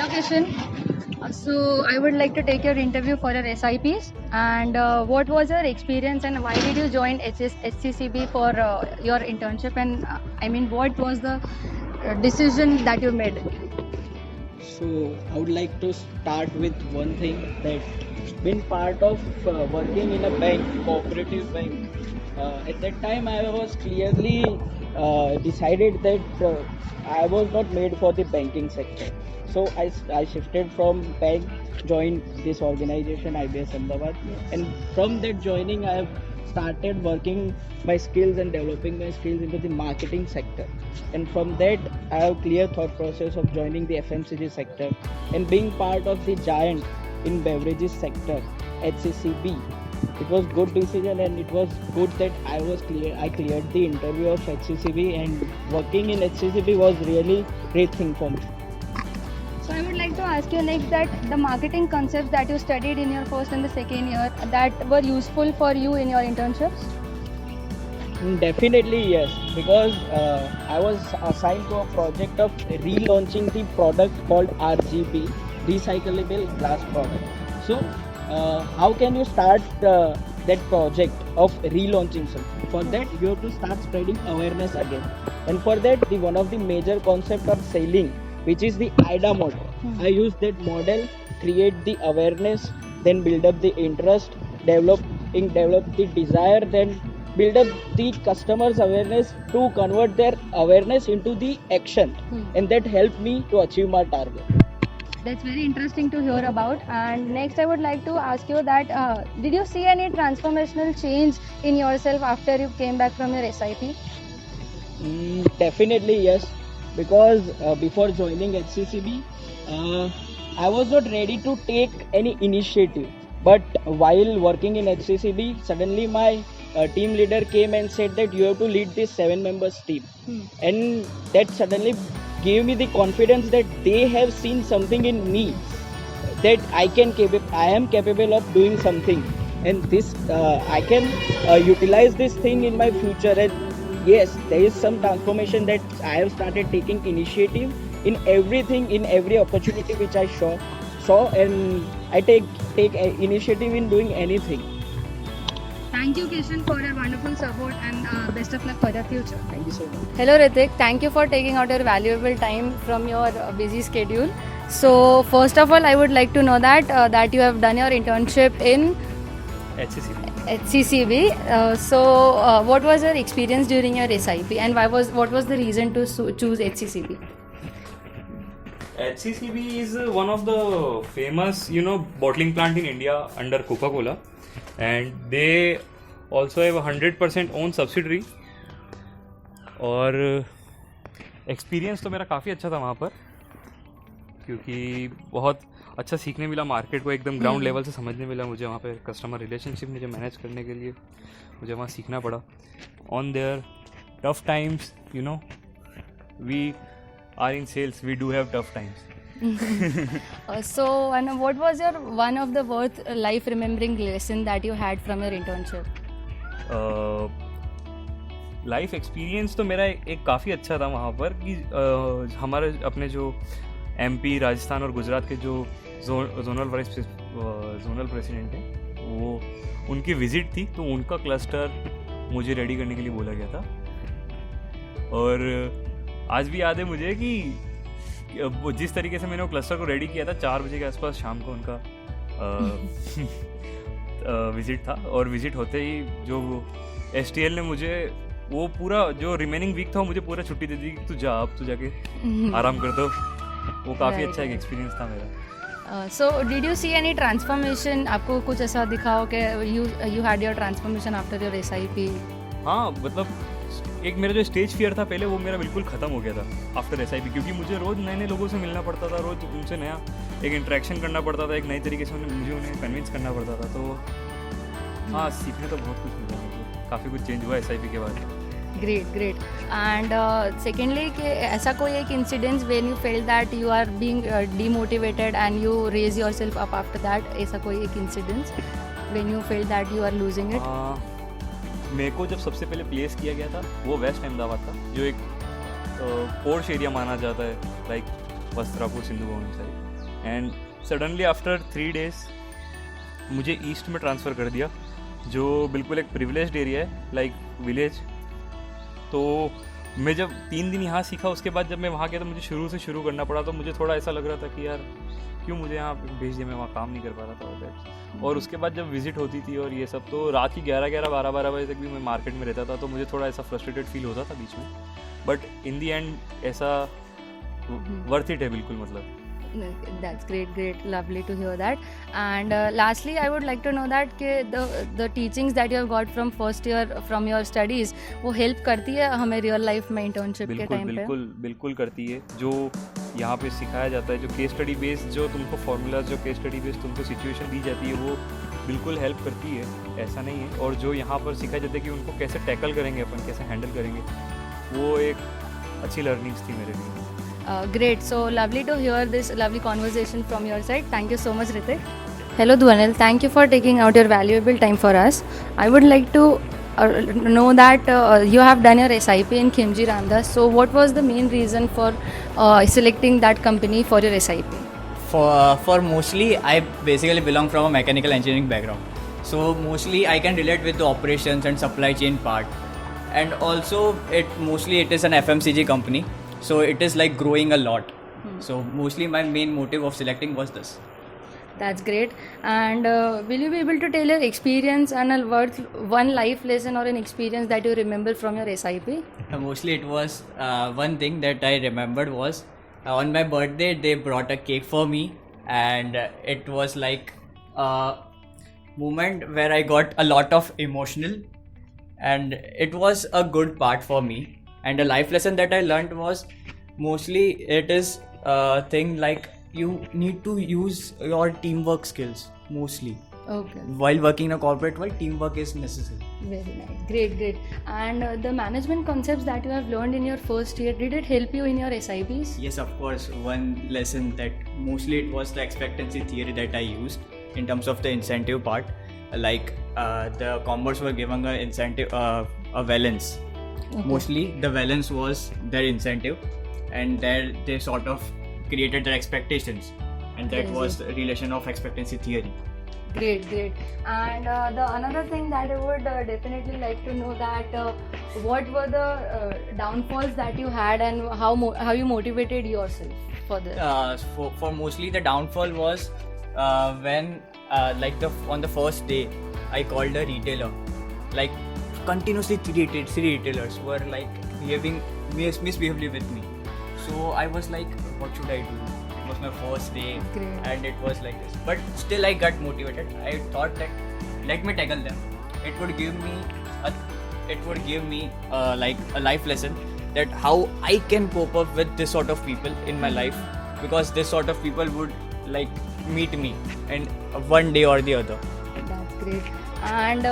Hello, Kishan. So, I would like to take your interview for your SIPs. And what was your experience and why did you join HCCB for your internship? And what was the decision that you made? So I would like to start with one thing that been part of working in a bank, cooperative bank. At that time, I was clearly decided that I was not made for the banking sector. So I shifted from bank, joined this organization IBS-Ahmedabad, and from that joining, I have started working my skills and developing my skills into the marketing sector. And from that, I have clear thought process of joining the FMCG sector and being part of the giant in beverages sector, HCCB. It was good decision, and it was good that I cleared the interview of HCCB, and working in HCCB was really great thing for me. So, I would like to ask you next that the marketing concepts that you studied in your first and the second year that were useful for you in your internships? Definitely yes, because I was assigned to a project of relaunching the product called RGB, recyclable glass product. So, how can you start that project of relaunching something? For that, you have to start spreading awareness again, and for that, the one of the major concept of selling, which is the IDA model. I use that model, create the awareness, then build up the interest, develop the desire, then build up the customers awareness to convert their awareness into the action, and that helped me to achieve my target. That's very interesting to hear about. And next, I would like to ask you that did you see any transformational change in yourself after you came back from your SIP? Definitely yes, because before joining HCCB, I was not ready to take any initiative. But while working in HCCB, suddenly my team leader came and said that you have to lead this 7 members team, and that suddenly gave me the confidence that they have seen something in me, that I am capable of doing something, and this I can utilize this thing in my future. And yes, there is some transformation that I have started taking initiative in everything, in every opportunity which I saw, and I take initiative in doing anything. Thank you, Kishan, for your wonderful support and best of luck for the future. Thank you so much. Hello, Ritik. Thank you for taking out your valuable time from your busy schedule. So, first of all, I would like to know that you have done your internship in HCCB. What was your experience during your SIP, and what was the reason to choose HCCB? HCCB is one of the famous, bottling plant in India under Coca-Cola, and they also have a 100% own subsidiary. और experience तो मेरा काफ़ी अच्छा था वहाँ पर, क्योंकि बहुत अच्छा सीखने मिला, मार्केट को एकदम ग्राउंड लेवल से समझने मिला मुझे वहाँ पे, कस्टमर रिलेशनशिप मुझे मैनेज करने के लिए मुझे वहाँ सीखना पड़ा. On their tough times, we are in sales, we do have tough times. And what was your one of the worth life remembering lesson that you had from your internship? Life experience तो मेरा एक काफ़ी अच्छा था वहाँ पर, कि हमारे अपने जो MP, राजस्थान और गुजरात के जो जोनल प्रेसिडेंट हैं, वो उनकी विज़िट थी, तो उनका क्लस्टर मुझे रेडी करने के लिए बोला गया था. और आज भी याद है मुझे कि जिस तरीके से मैंने वो क्लस्टर को रेडी किया था, 4 बजे के आसपास शाम को उनका विज़िट था, और विज़िट होते ही जो STL ने मुझे वो पूरा जो रिमेनिंग वीक था, वो मुझे पूरा छुट्टी दे दी कि तू जा, अब तू जाके आराम कर दो. वो काफ़ी अच्छा एक एक्सपीरियंस था मेरा. So did you see any transformation? आपको कुछ ऐसा दिखा हो कि you had your transformation after your SIP? हाँ, मतलब एक मेरा जो स्टेज फियर था पहले, वो मेरा बिल्कुल ख़त्म हो गया था आफ्टर SIP, क्योंकि मुझे रोज़ नए नए लोगों से मिलना पड़ता था, रोज़ उनसे नया एक इंटरेक्शन करना पड़ता था, एक नई तरीके से मुझे उन्हें कन्विंस करना पड़ता था. तो हाँ, सीखने तो बहुत कुछ मिला मुझे, काफ़ी कुछ चेंज हुआ SIP के बाद. Great. And secondly, कि ऐसा कोई एक incident when you felt that you are being demotivated and you raise yourself up after that, ऐसा कोई एक incident when you felt that you are losing it? मेरे को जब सबसे पहले प्लेस किया गया था, वो वेस्ट अहमदाबाद था, जो एक पोर्श एरिया माना जाता है, like Vastrapur, Sindhu Bhavan side. And suddenly after 3 days मुझे ईस्ट में ट्रांसफ़र कर दिया, जो बिल्कुल एक प्रिविलेज्ड एरिया है, लाइक विलेज। तो मैं जब 3 दिन यहाँ सीखा, उसके बाद जब मैं वहाँ गया तो मुझे शुरू से शुरू करना पड़ा, तो मुझे थोड़ा ऐसा लग रहा था कि यार क्यों मुझे यहाँ भेज दिया, मैं वहाँ काम नहीं कर पा रहा था और और उसके बाद जब विजिट होती थी और ये सब, तो रात की 11-12 बजे तक भी मैं मार्केट में रहता था, तो मुझे थोड़ा ऐसा फ्रस्ट्रेटेड फील होता था बीच में, बट इन दी एंड ऐसा वर्थ इट है बिल्कुल, मतलब। That's great, lovely to hear that. And lastly, I would like to know that the teachings that you have got from first year from your studies, वो help करती है हमें real life में internship के time पे? बिल्कुल करती है। जो यहाँ पे सिखाया जाता है, जो केस स्टडी बेस्ड, जो तुमको फॉर्मूलाज, जो केस स्टडी बेस्ड तुमको सिचुएशन दी जाती है, वो बिल्कुल हेल्प करती है, ऐसा नहीं है। और जो यहाँ पर सिखाया जाता है कि उनको कैसे टैकल करेंगे अपन, कैसे हैंडल करेंगे, वो एक अच्छी लर्निंग्स थी मेरे लिए। Great. So lovely to hear this lovely conversation from your side. Thank you so much, Ritik. Hello, Dhwanil. Thank you for taking out your valuable time for us. I would like to know that you have done your SIP in Khimji Ramdas. So what was the main reason for selecting that company for your SIP? For mostly, I basically belong from a mechanical engineering background. So mostly I can relate with the operations and supply chain part. And also it is an FMCG company. So it is like growing a lot. So mostly my main motive of selecting was this. That's great. And will you be able to tell your experience and one life lesson or an experience that you remember from your SIP? Mostly it was one thing that I remembered was on my birthday they brought a cake for me, and it was like a moment where I got a lot of emotional, and it was a good part for me. And a life lesson that I learned was mostly it is a thing like you need to use your teamwork skills mostly. Okay. While working in a corporate world, teamwork is necessary. Very nice. Great. And the management concepts that you have learned in your first year, did it help you in your SIPs? Yes, of course. One lesson that mostly it was the expectancy theory that I used in terms of the incentive part. Like the commerce were given a incentive, a valence. Okay. Mostly the valence was their incentive, and there they sort of created their expectations, and that was the relation of expectancy theory. Great. And the another thing that I would definitely like to know that what were the downfalls that you had, and how you motivated yourself for this? For mostly the downfall was when like on the first day I called a retailer, like continuously three retailers were like misbehaving with me. So I was like, what should I do? It was my first day. Great. And it was like this. But still I got motivated. I thought that let me tackle them. It would give me like a life lesson that how I can cope up with this sort of people in my life, because this sort of people would like meet me and one day or the other. That's great. And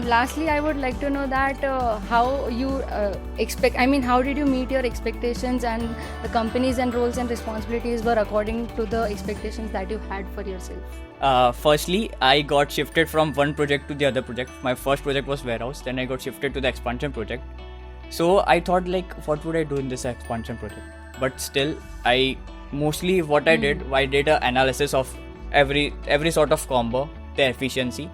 lastly, I would like to know that how you how did you meet your expectations, and the companies and roles and responsibilities were according to the expectations that you had for yourself? Firstly, I got shifted from one project to the other project. My first project was warehouse, then I got shifted to the expansion project. So I thought like, what would I do in this expansion project? But still, I did an analysis of every sort of combo, their efficiency,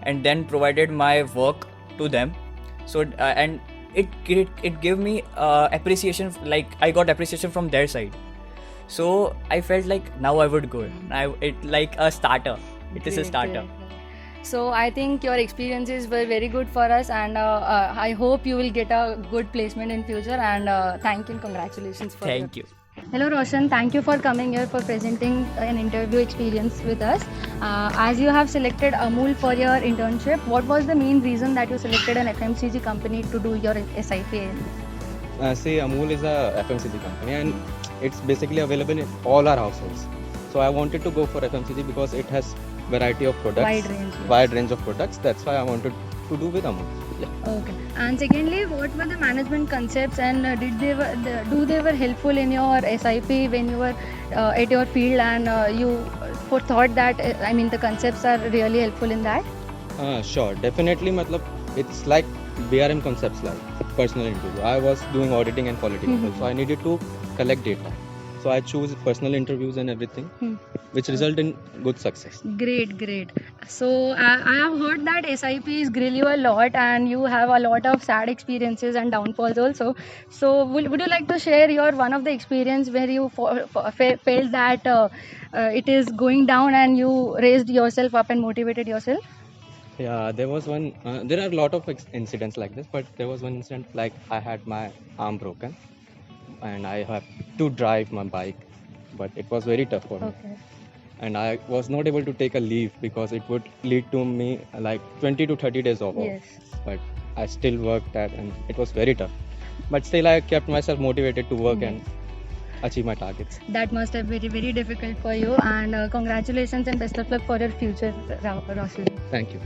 and then provided my work to them. So and it gave me appreciation, like I got appreciation from their side. So I felt like now I would go. It like a starter. It is a starter. Great. So I think your experiences were very good for us, and I hope you will get a good placement in future. And thank you and congratulations for Thank you. Hello Roshan, thank you for coming here for presenting an interview experience with us. As you have selected Amul for your internship, what was the main reason that you selected an FMCG company to do your SIP in? See, Amul is a FMCG company, and it's basically available in all our households. So I wanted to go for FMCG because it has variety of products, wide range of products. That's why I wanted to do with Amul. Okay. And secondly, what were the management concepts, and do they were helpful in your SIP when you were at your field, and you thought that the concepts are really helpful in that? Sure, definitely. It's like BRM concepts, like personal interview. I was doing auditing and quality control, so I needed to collect data. So I choose personal interviews and everything. which result in good success. Great, great. So I have heard that SIPs grill you a lot, and you have a lot of sad experiences and downfalls also. So would you like to share your one of the experience where you felt that it is going down and you raised yourself up and motivated yourself? Yeah, there was one. There are a lot of incidents like this, but there was one incident like I had my arm broken, and I have to drive my bike, but it was very tough for me. Okay. And I was not able to take a leave because it would lead to me like 20 to 30 days off. Yes. But I still worked that, and it was very tough. But still, I kept myself motivated to work and achieve my targets. That must have been very, very difficult for you. And congratulations and best of luck for your future, Roshan. Thank you.